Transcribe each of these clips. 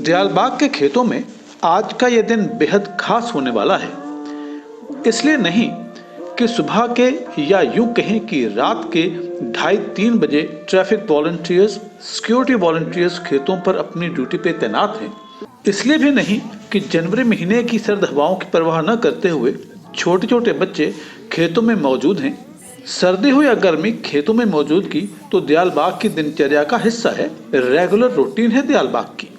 दयालबाग के खेतों में आज का यह दिन बेहद खास होने वाला है। इसलिए नहीं कि सुबह के या यूं कहें कि रात के 2:30-3 बजे ट्रैफिक वॉलंटियर्स, सिक्योरिटी वॉलंटियर्स खेतों पर अपनी ड्यूटी पे तैनात हैं। इसलिए भी नहीं कि जनवरी महीने की सर्द हवाओं की परवाह न करते हुए छोटे छोटे बच्चे खेतों में मौजूद हैं। सर्दी हो या गर्मी, खेतों में मौजूदगी तो दयालबाग की दिनचर्या का हिस्सा है, रेगुलर रूटीन है दयालबाग की।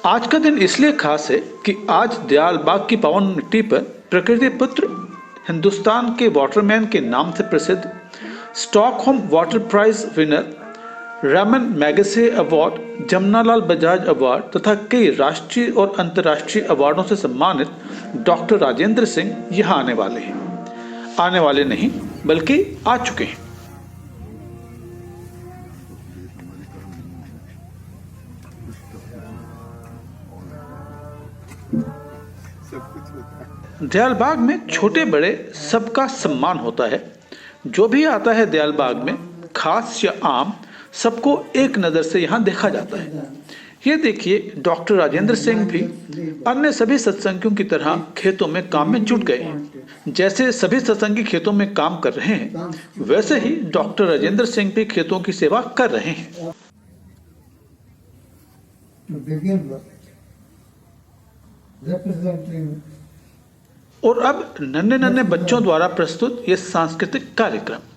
आज का दिन इसलिए खास है कि आज दयालबाग की पावन मिट्टी पर प्रकृति पुत्र, हिंदुस्तान के वाटरमैन के नाम से प्रसिद्ध, Stockholm Water Prize winner, Ramon Magsaysay award, Jamnalal Bajaj award तथा कई राष्ट्रीय और अंतर्राष्ट्रीय अवार्डों से सम्मानित डॉक्टर राजेंद्र सिंह यहाँ आने वाले हैं। आने वाले नहीं बल्कि आ चुके हैं। दयालबाग में छोटे बड़े सबका सम्मान होता है। जो भी आता है दयालबाग में, खास या आम, सबको एक नज़र से यहाँ देखा जाता है। ये देखिए, डॉक्टर राजेंद्र सिंह भी अन्य सभी सत्संगियों की तरह खेतों में काम में जुट गए हैं। जैसे सभी सत्संगी खेतों में काम कर रहे हैं, वैसे ही डॉक्टर राजेंद्र सिंह भी खेतों की सेवा कर रहे हैं। और अब नन्हे नन्हे बच्चों द्वारा प्रस्तुत ये सांस्कृतिक कार्यक्रम।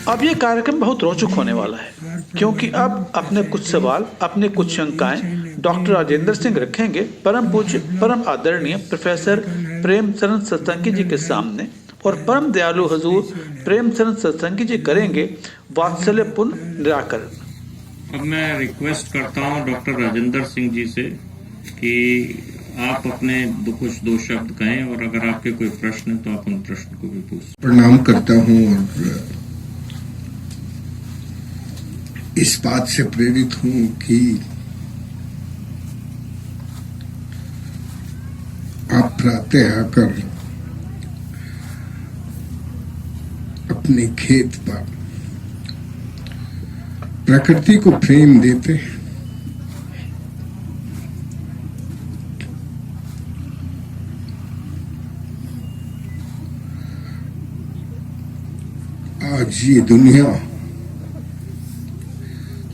अब ये कार्यक्रम बहुत रोचक होने वाला है, क्योंकि अब अपने कुछ सवाल, अपने कुछ शंकाएं डॉक्टर राजेंद्र सिंह रखेंगे परम पूज्य, परम आदरणीय प्रोफेसर प्रेमचंद सत्संगी जी के सामने, और परम दयालु हजूर प्रेमचंद सत्संगी जी करेंगे वात्सल्यपूर्ण निराकरण। अब मैं रिक्वेस्ट करता हूँ डॉक्टर राजेंद्र सिंह जी से कि आप अपने कुछ दो शब्द कहें, और अगर आपके कोई प्रश्न है तो आप उन प्रश्न को भी पूछ। प्रणाम करता हूँ और इस बात से प्रेरित हूं कि आप प्रातः आकर अपने खेत पर प्रकृति को प्रेम देते हैं आज ये दुनिया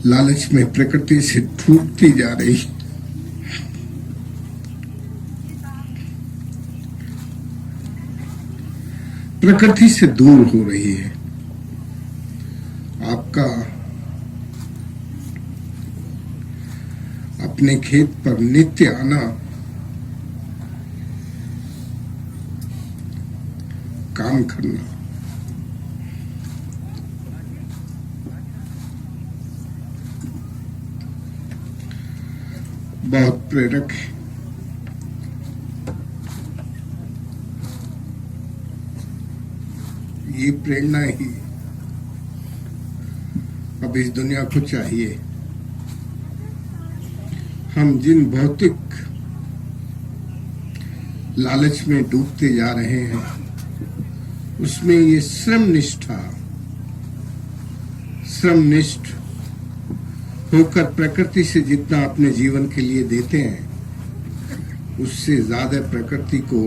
लालच में प्रकृति से टूटती जा रही है। प्रकृति से दूर हो रही है। आपका अपने खेत पर नित्य आना, काम करना, बहुत प्रेरक है। ये प्रेरणा ही अब इस दुनिया को चाहिए। हम जिन भौतिक लालच में डूबते जा रहे हैं, उसमें ये श्रमनिष्ठ होकर प्रकृति से जितना अपने जीवन के लिए देते हैं, उससे ज्यादा प्रकृति को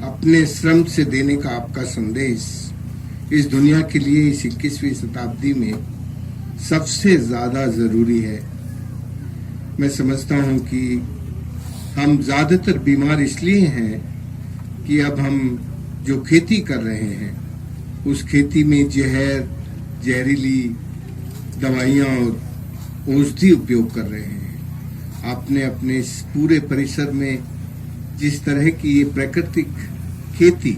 अपने श्रम से देने का आपका संदेश इस दुनिया के लिए इस 21वीं शताब्दी में सबसे ज्यादा जरूरी है। मैं समझता हूं कि हम ज्यादातर बीमार इसलिए हैं कि अब हम जो खेती कर रहे हैं, उस खेती में जहरीली दवाइयां और औषधि उपयोग कर रहे हैं। आपने अपने इस पूरे परिसर में जिस तरह की ये प्राकृतिक खेती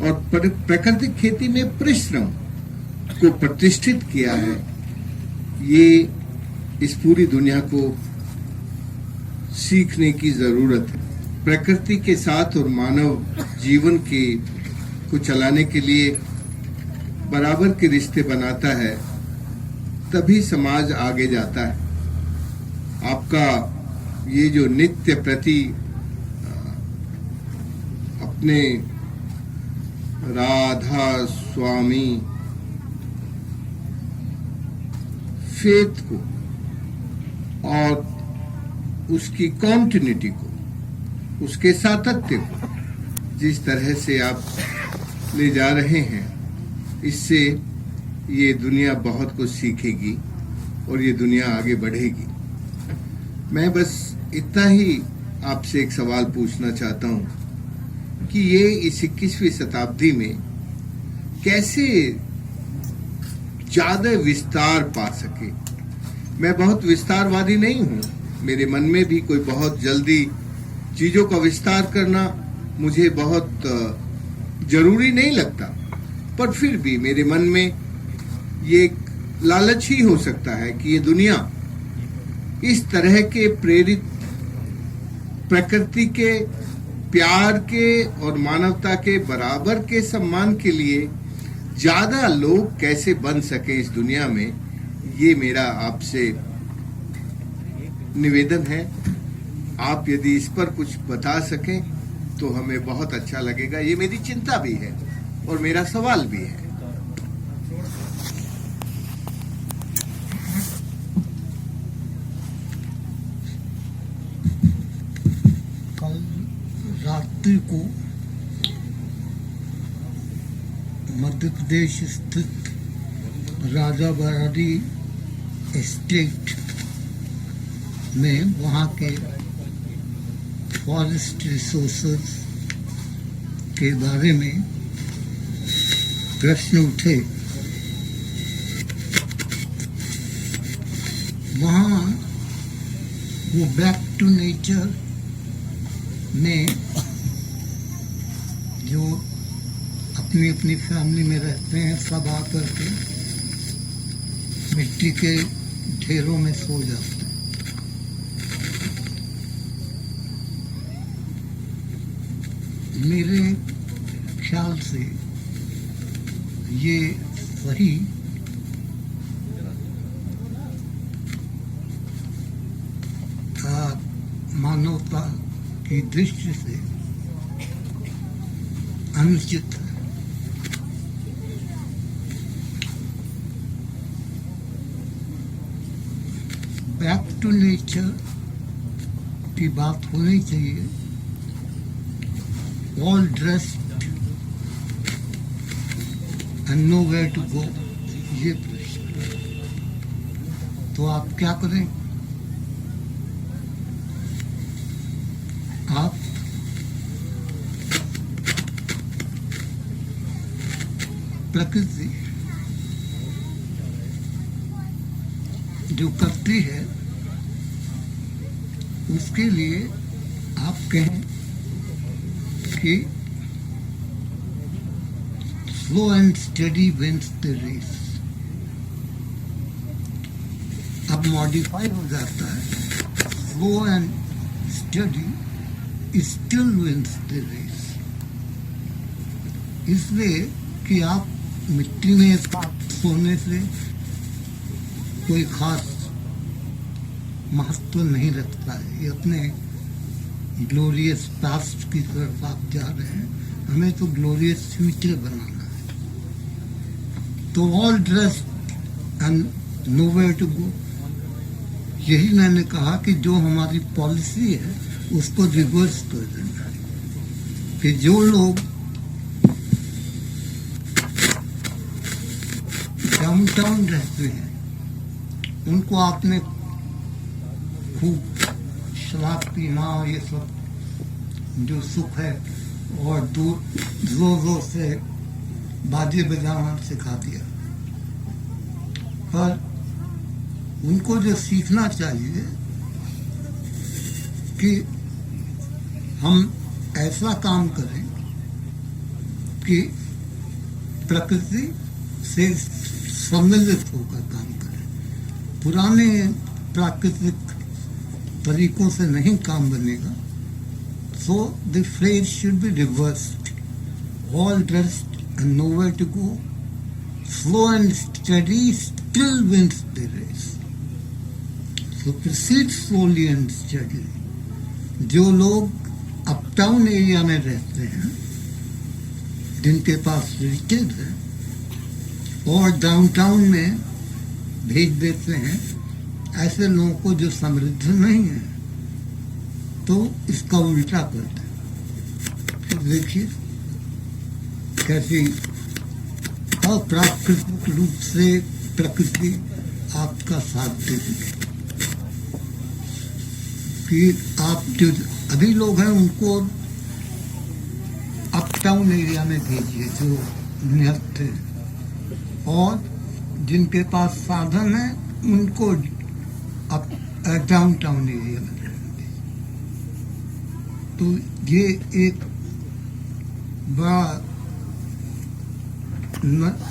और प्राकृतिक खेती में परिश्रम को प्रतिष्ठित किया है, ये इस पूरी दुनिया को सीखने की जरूरत है। प्रकृति के साथ और मानव जीवन को चलाने के लिए बराबर के रिश्ते बनाता है, तभी समाज आगे जाता है। आपका ये जो नित्य प्रति अपने राधा स्वामी फेथ को और उसकी कॉन्टिन्यूटी को, उसके सातत्य को जिस तरह से आप ले जा रहे हैं, इससे ये दुनिया बहुत कुछ सीखेगी और ये दुनिया आगे बढ़ेगी। मैं बस इतना ही आपसे एक सवाल पूछना चाहता हूं कि ये इस 21वीं शताब्दी में कैसे ज्यादा विस्तार पा सके। मैं बहुत विस्तारवादी नहीं हूं, मेरे मन में भी कोई बहुत जल्दी चीजों का विस्तार करना मुझे बहुत जरूरी नहीं लगता, पर फिर भी मेरे मन में ये एक लालच ही हो सकता है कि ये दुनिया इस तरह के प्रेरित प्रकृति के प्यार के और मानवता के बराबर के सम्मान के लिए ज्यादा लोग कैसे बन सके इस दुनिया में। ये मेरा आपसे निवेदन है। आप यदि इस पर कुछ बता सकें तो हमें बहुत अच्छा लगेगा। ये मेरी चिंता भी है और मेरा सवाल भी है। कल रात्रि को मध्य प्रदेश स्थित राजाबाड़ी एस्टेट में वहाँ के फॉरेस्ट रिसोर्सेज के बारे में प्रश्न उठे। वहाँ वो बैक टू नेचर में जो अपनी अपनी फैमिली में रहते हैं, सब आकर के मिट्टी के ढेरों में सो जाते हैं। मेरे ख्याल से ये सही मानवता की दृष्टि से अनुचित है। बैक टू नेचर की बात होनी चाहिए। All dressed and nowhere to go, ये प्रश्न। तो आप क्या करें? आप प्रकृति जो करती है उसके लिए आप कहें कि slow and steady wins the race. अब मॉडिफाई हो जाता है, slow and steady still wins the race. इसलिए कि आप मिट्टी में साथ सोने से कोई खास महत्व नहीं रखता है। ये अपने ग्लोरियस पास्ट की तरफ आप जा रहे हैं, हमें तो ग्लोरियस फ्यूचर बनाना है। तो all dressed and nowhere to go, यही मैंने कहा कि जो हमारी पॉलिसी है उसको रिवर्स कर देना है कि जो लोग डाउनटाउन रहते हैं उनको आपने खूब शराब पीना और ये सब जो सुख है और दूर जोर जोर से बाजे बजाना सिखा दिया, पर उनको जो सीखना चाहिए कि हम ऐसा काम करें कि प्रकृति से सम्मिलित होकर काम करें। पुराने प्राकृतिक तरीकों से नहीं काम बनेगा। So the phrase should be reversed, all dressed and nowhere to go, slow and steady still wins the race. So proceed slowly and steady. जो लोग अपटाउन एरिया में रहते हैं, जिनके पास रिचेज है और डाउनटाउन में भेज देते हैं ऐसे लोगों को जो समृद्ध नहीं है, तो इसका उल्टा करते हैं। तो देखिए कैसी अप्राकृतिक रूप से प्रकृति आपका साथ देती है कि आप जो अभी लोग हैं उनको अपटाउन एरिया में भेजिए जो निहत्थे हैं, और जिनके पास साधन है उनको अब डाउनटाउन एरिया में रहेंगे। तो ये एक बड़ा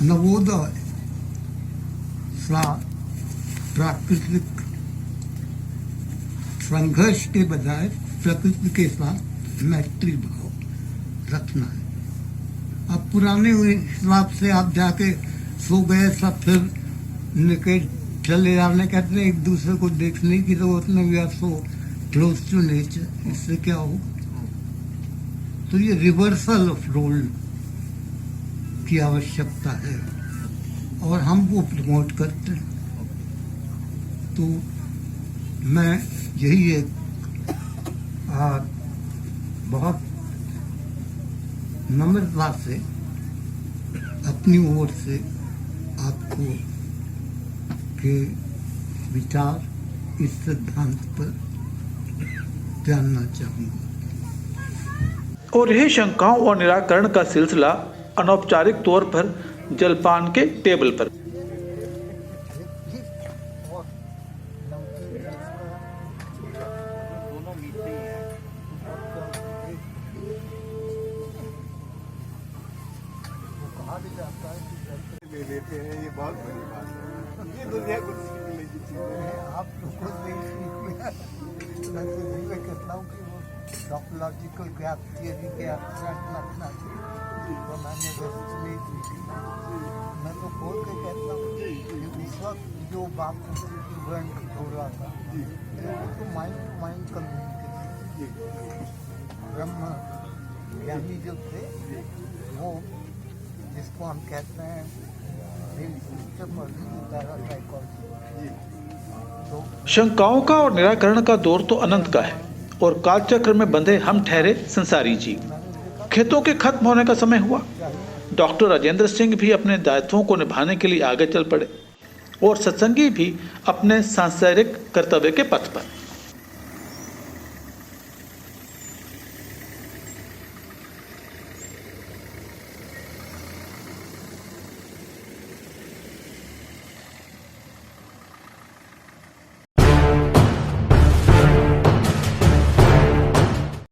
नवोदय सा प्राकृतिक संघर्ष के बजाय प्रकृति के साथ मैत्री भाव रखना है। अब पुराने हिसाब से आप जाके सो गए, सब फिर निकल चले जाने, कहते हैं एक दूसरे को देखने की जरूरत नहीं, we are so close to nature. इससे क्या हो? तो ये रिवर्सल ऑफ रोल की आवश्यकता है और हम वो प्रमोट करते हैं। तो मैं यही एक बहुत नम्रता से अपनी ओर से आपको के विचार इस सिद्धांत पर जानना चाहूँगा। और यही शंकाओं और निराकरण का सिलसिला अनौपचारिक तौर पर जलपान के टेबल पर। ले लेते हैं, ये बहुत बड़ी बात है। ये दुनिया को सीखने की चीज है। आप लोग खुद नहीं सीख मैं तो यही मैं कहता हूँ कि वो टॉपोलॉजिकल गैप थियरी के एब्स्ट्रैक्ट रखना चाहिए, तो मैंने वैसे नहीं सीखी। मैं तो बोल के कहता हूँ कि उस वक्त जो बात स्टूडेंट हो रहा था वो तो माइंड टू माइंड कम्युनिकेशन, ब्रह्म ज्ञानी जो थे वो जिसको हम कहते हैं शंकाओं का और निराकरण का दौर तो अनंत का है और कालचक्र में बंधे हम ठहरे संसारी जी। खेतों के खत्म होने का समय हुआ, डॉक्टर राजेंद्र सिंह भी अपने दायित्वों को निभाने के लिए आगे चल पड़े और सत्संगी भी अपने सांसारिक कर्तव्य के पथ पर।